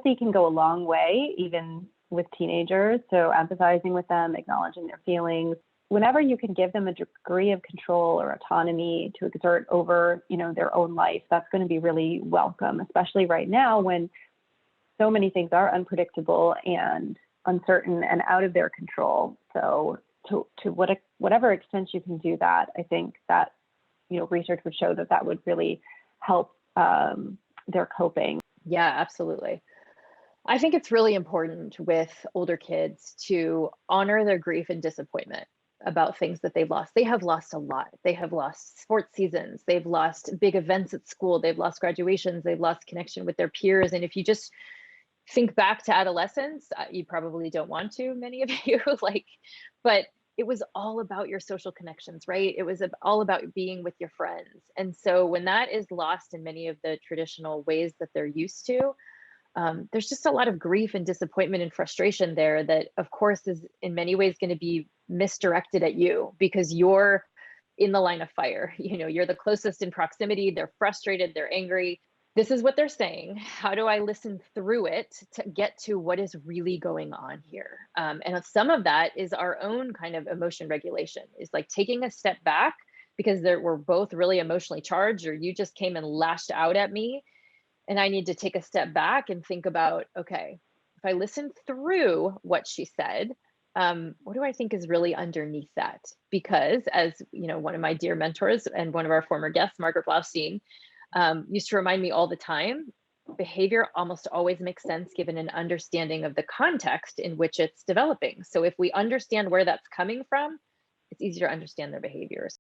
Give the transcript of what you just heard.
empathy can go a long way, even with teenagers. So empathizing with them, acknowledging their feelings. Whenever you can give them a degree of control or autonomy to exert over, their own life, that's going to be really welcome, especially right now when so many things are unpredictable and uncertain and out of their control. So to whatever extent you can do that, I think that, research would show that would really help their coping. Yeah, absolutely. I think it's really important with older kids to honor their grief and disappointment about things that they've lost. They have lost a lot. They have lost sports seasons. They've lost big events at school. They've lost graduations. They've lost connection with their peers. And if you just think back to adolescence, you probably don't want to, many of you, but it was all about your social connections, right? It was all about being with your friends. And so when that is lost in many of the traditional ways that they're used to, there's just a lot of grief and disappointment and frustration there that, of course, is in many ways going to be misdirected at you because you're in the line of fire. You're the closest in proximity. They're frustrated. They're angry. This is what they're saying. How do I listen through it to get to what is really going on here? And some of that is our own kind of emotion regulation, is like taking a step back because we're both really emotionally charged, or you just came and lashed out at me. And I need to take a step back and think about, okay, if I listen through what she said, what do I think is really underneath that? Because as one of my dear mentors and one of our former guests, Margaret Blaustein, used to remind me all the time, behavior almost always makes sense given an understanding of the context in which it's developing. So if we understand where that's coming from, it's easier to understand their behaviors.